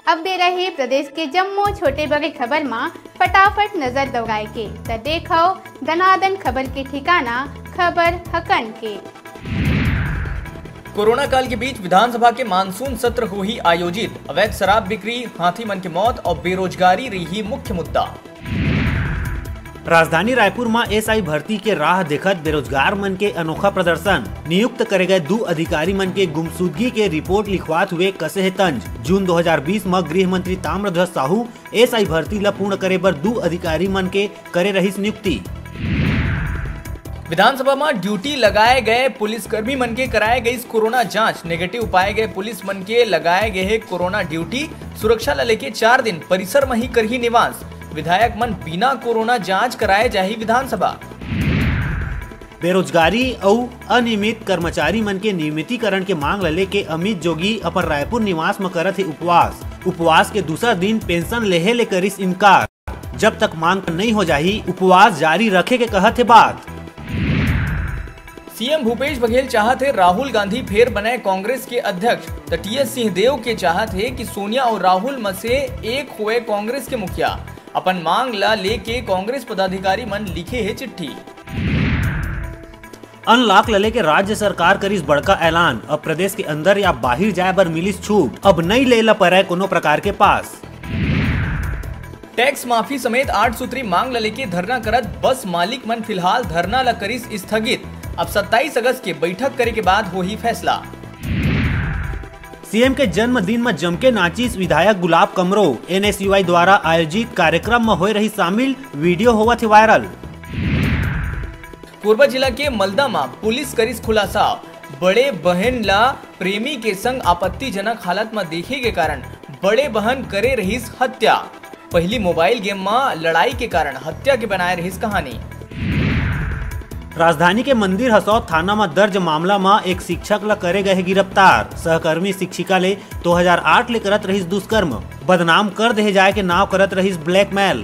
अब दे रहे प्रदेश के जम्मू छोटे बड़े खबर में फटाफट नजर दौड़ाए के तो देखो दनादन खबर के ठिकाना खबर हकन के। कोरोना काल के बीच विधानसभा के मानसून सत्र हुई आयोजित। अवैध शराब बिक्री, हाथी मन की मौत और बेरोजगारी रही मुख्य मुद्दा। राजधानी रायपुर में एसआई भर्ती के राह देखत बेरोजगार मन के अनोखा प्रदर्शन। नियुक्त करे गए 2 अधिकारी मन के गुमशुदगी के रिपोर्ट लिखवात हुए कसे है तंज। जून 2020 में गृह मंत्री ताम्रध्वज साहू एसआई भर्ती ला पूर्ण करे बर 2 अधिकारी मन के करे रहिस नियुक्ति। विधानसभा में ड्यूटी लगाए गए पुलिसकर्मी मन के कराए गई कोरोना जांच। नेगेटिव पाए गए पुलिस मन के लगाए गए कोरोना ड्यूटी। सुरक्षा ला लेके 4 दिन परिसर में ही करही निवास। विधायक मन बिना कोरोना जांच कराए जाही विधानसभा। बेरोजगारी और अनियमित कर्मचारी मन के नियमितीकरण के मांग ला लेके अमित जोगी अपन रायपुर निवास में करत है उपवास के दूसरा दिन पेंशन लेहे ले करिस इनकार। जब तक मांग नहीं हो जाही उपवास जारी रखे के कहत है बात। सीएम भूपेश बघेल चाहते राहुल गांधी फिर बने कांग्रेस के अध्यक्ष। तो टीएस सिंहदेव के चाहते कि सोनिया और राहुल में से एक हुए कांग्रेस के मुखिया। अपन मांग ला लेके कांग्रेस पदाधिकारी मन लिखे है चिट्ठी। अनलॉक लले के राज्य सरकार करिस बड़का ऐलान। अब प्रदेश के अंदर या बाहर जाए बर मिलिस छूट। अब नहीं लेला पड़े कोनो प्रकार के पास। टैक्स माफी समेत 8 सूत्री मांग ला लेके धरना करत बस मालिक मन फिलहाल धरना ला करिस स्थगित। अब 27 अगस्त के बैठक करे के बाद हो ही फैसला। सीएम के जन्मदिन में जमके नाचिस विधायक गुलाब कमरो। एनएसयूआई द्वारा आयोजित कार्यक्रम में हो रही शामिल, वीडियो हुआ थे वायरल। कोरबा जिला के मलदा में पुलिस करिस खुलासा। बड़े बहन ला प्रेमी के संग आपत्तिजनक हालत में देखे के कारण बड़े बहन करे रहीस हत्या। पहली मोबाइल गेम में लड़ाई के कारण हत्या के बनाए रहीस कहानी। राजधानी के मंदिर हसौद थाना में दर्ज मामला में एक शिक्षक ला करे गए गिरफ्तार। सहकर्मी शिक्षिका ले 2008 ले करत रहीस दुष्कर्म। बदनाम कर दे जाए के नाव करत रहीस ब्लैकमेल।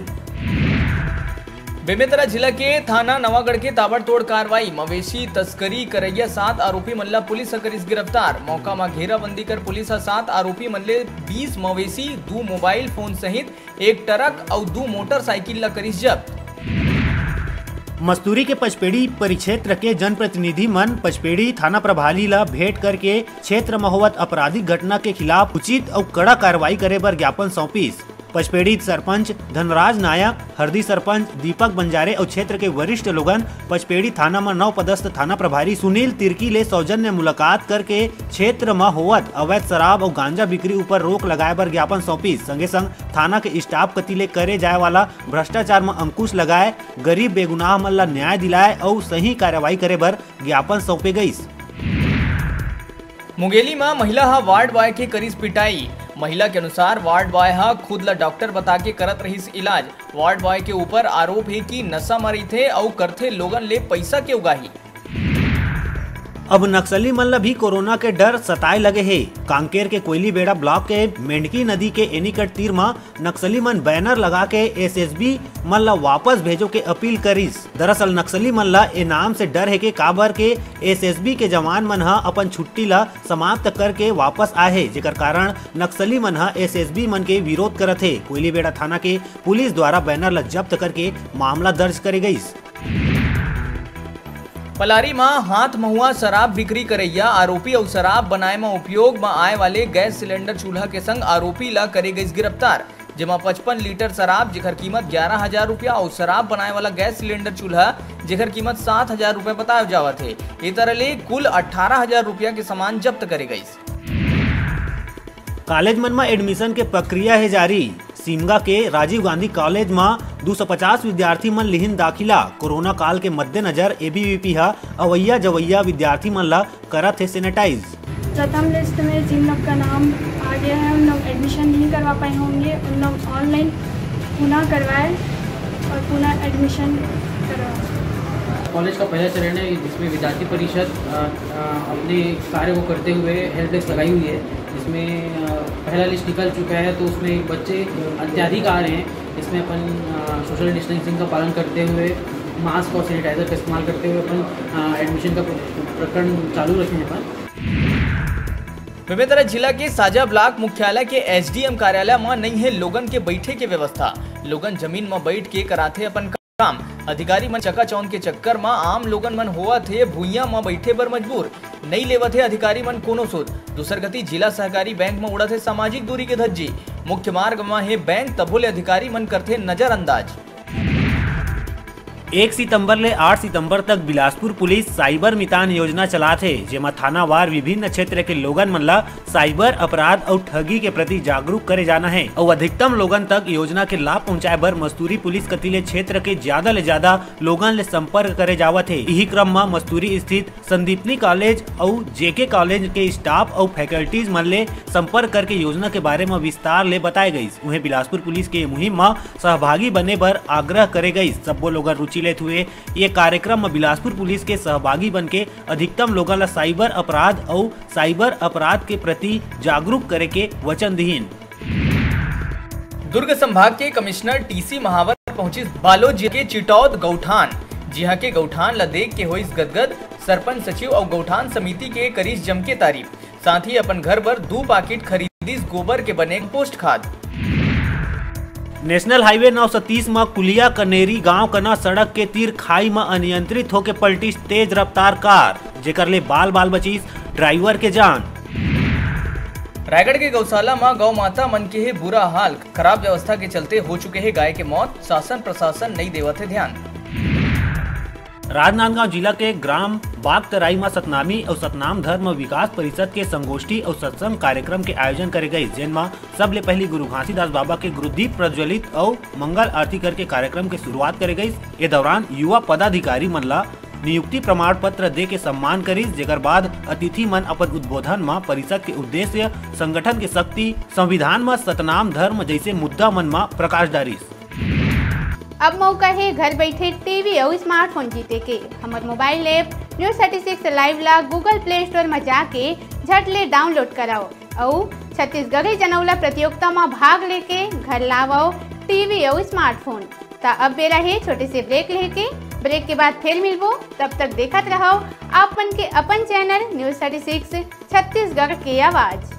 बेमेतरा जिला के थाना नवागढ़ के ताबड़तोड़ कार्रवाई। मवेशी तस्करी करैया 7 आरोपी मन ला पुलिस करिस गिरफ्तार। मौका में घेराबंदी कर पुलिस 7 आरोपी मन ले 20 मवेशी, 2 मोबाइल फोन सहित 1 ट्रक और 2 मोटरसाइकिल ला करिस जब्त। मस्तूरी के पचपेड़ी परिक्षेत्र के जनप्रतिनिधि मन पचपेड़ी थाना प्रभारी ला भेंट करके क्षेत्र में होवत आपराधिक घटना के खिलाफ उचित और कड़ा कार्रवाई करे बर ज्ञापन सौंपिस। पचपेड़ी सरपंच धनराज नायक, हरदी सरपंच दीपक बंजारे और क्षेत्र के वरिष्ठ लोगन पचपेड़ी थाना में नव पदस्थ थाना प्रभारी सुनील तिर्की ले सौजन्य मुलाकात करके क्षेत्र में होवत अवैध शराब और गांजा बिक्री ऊपर रोक लगाए बर ज्ञापन सौंपिस। संगे संग थाना के स्टाफ कति ले करे जाए वाला भ्रष्टाचार में अंकुश लगाए, गरीब बेगुनाह मन ला न्याय दिलाए और सही कार्रवाई करे बर ज्ञापन सौंपे गईस। मुंगेली में महिला वार्ड बॉय के करिस पिटाई। महिला के अनुसार वार्ड बॉय खुद ला डॉक्टर बता के करत रहीस इलाज। वार्ड बॉय के ऊपर आरोप है कि नशा मरी थे और करथे लोगन ले पैसा के उगाही। अब नक्सली मन ला भी कोरोना के डर सताए लगे है। कांकेर के कोयली बेड़ा ब्लॉक के मेंढकी नदी के एनीकट तीर में नक्सली मन बैनर लगा के एसएसबी मन ला वापस भेजो के अपील करिस। दरअसल नक्सली मन ला ए नाम से डर है के काबर के एसएसबी के जवान मन अपन छुट्टी ला समाप्त करके वापस आए, जेकर कारण नक्सली मन एसएसबी मन के विरोध करत है। कोयली बेड़ा थाना के पुलिस द्वारा बैनर ला जब्त करके मामला दर्ज करे गईस। पलारी में हाथ महुआ शराब बिक्री करैया आरोपी और शराब बनाए में उपयोग में आए वाले गैस सिलेंडर चूल्हा के संग आरोपी ला करे गई गिरफ्तार। जेमा 55 लीटर शराब जेकर कीमत 11,000 रुपया और शराब बनाए वाला गैस सिलेंडर चूल्हा जेकर कीमत 7,000 रुपया बताया जावत है। ये तरह ले कुल 18,000 रुपया के सामान जब्त करे गई। कॉलेज मन में एडमिशन के प्रक्रिया है जारी। सीमगा के राजीव गांधी कॉलेज में 250 विद्यार्थी मन लिहिन दाखिला। कोरोना काल के मद्देनजर एबीवीपी अवैया जवैया विद्यार्थी मन ला करत है सैनिटाइज। प्रथम लिस्ट में जिन लोग का नाम आ गया है उन लोग एडमिशन नहीं करवा पाए होंगे, उन लोग ऑनलाइन पुनः करवाए और पुनः एडमिशन करवाए। कॉलेज का पहला चरण है जिसमें विद्यार्थी परिषद अपने कार्य को करते हुए हेल्प डेस्क लगाई हुई है, जिसमें पहला लिस्ट निकल चुका है। तो उसमें बच्चे अत्याधिक आ रहे हैं। इसमें अपन सोशल डिस्टेंसिंग का पालन करते हुए, मास्क और सैनिटाइजर का इस्तेमाल करते हुए अपन एडमिशन का प्रकरण चालू रखे हैं। अपन बेमेतरा जिला के साजा ब्लॉक मुख्यालय के एसडीएम कार्यालय में नहीं है लोगन के बैठे के व्यवस्था। लोगन जमीन में बैठ के कराथे अपन काम। अधिकारी मन चकाचौंध के चक्कर में आम लोगन मन होआ थे भुइया में बैठे बर मजबूर। नहीं लेवत थे अधिकारी मन कोनो सोच। दूसर गति जिला सहकारी बैंक में उड़त है सामाजिक दूरी के धज्जी। मुख्य मार्ग में है बैंक तभोले अधिकारी मन करते नजरअंदाज। 1 सितंबर ले 8 सितंबर तक बिलासपुर पुलिस साइबर मितान योजना चलाथे, जेमा थानावार विभिन्न क्षेत्र के लोगन मन ला साइबर अपराध और ठगी के प्रति जागरूक करे जाना है और अधिकतम लोगन तक योजना के लाभ पहुंचाए बर मस्तूरी पुलिस कतिले क्षेत्र के ज्यादा ले ज्यादा लोगन ले संपर्क करे जावत है। यही क्रम में मस्तूरी स्थित संदीपनी कॉलेज और जेके कॉलेज के स्टाफ और फैकल्टीज मन ले संपर्क करके योजना के बारे में विस्तार ले बताए गई। उन्हें बिलासपुर पुलिस के मुहिम में सहभागी बने बर आग्रह करे गई। सबो लोगन रुचि लेते हुए ये कार्यक्रम में बिलासपुर पुलिस के सहभागी बन के अधिकतम लोगों ला साइबर अपराध और साइबर अपराध के प्रति जागरूक करे के वचन दीन। दुर्ग संभाग के कमिश्नर टीसी महावर पहुंची बालोद जिले के चिटौद गौठान। जिहा के गौठान ला देख के हुई गदगद। सरपंच सचिव और गौठान समिति के करीज जम के तारीफ। साथ ही अपन घर पर 2 पैकेट खरीदी गोबर के बने पोस्ट खाद। नेशनल हाईवे 930 में कुलिया कनेरी गांव कना सड़क के तीर खाई में अनियंत्रित होके पलटी तेज रफ्तार कार, जेकर ले बाल बाल बचीस ड्राइवर के जान। रायगढ़ के गौशाला में गौ माता मन के है बुरा हाल। खराब व्यवस्था के चलते हो चुके हैं गाय के मौत। शासन प्रशासन नहीं देवत है ध्यान। राजनांदगांव जिला के ग्राम बागतराई में सतनामी और सतनाम धर्म विकास परिषद के संगोष्ठी और सत्संग कार्यक्रम के आयोजन करे गए, जिनमें सबले पहली गुरु घासीदास बाबा के गुरुदीप प्रज्वलित और मंगल आरती करके कार्यक्रम के शुरुआत करे गई। ये दौरान युवा पदाधिकारी मन ला नियुक्ति प्रमाण पत्र दे के सम्मान करिस, जेकर बाद अतिथि मन अपन उद्बोधन में परिषद के उद्देश्य, संगठन के शक्ति, संविधान में सतनाम धर्म जैसे मुद्दा मन में प्रकाश डारिस। अब मौका है घर बैठे टीवी और स्मार्टफोन जीते के। हमारे मोबाइल ऐप न्यूज़ 36 लाइव ला गूगल प्ले स्टोर में जाके झट ले डाउनलोड कराओ और छत्तीसगढ़ी जनौला प्रतियोगिता में भाग लेके घर लाओ टीवी और स्मार्टफोन। ता अब बेरा है छोटे से ब्रेक लेके। ब्रेक के बाद फिर मिलबो, तब तक देखत रहो आपन के अपन चैनल न्यूज़ 36 छत्तीसगढ़ की आवाज़।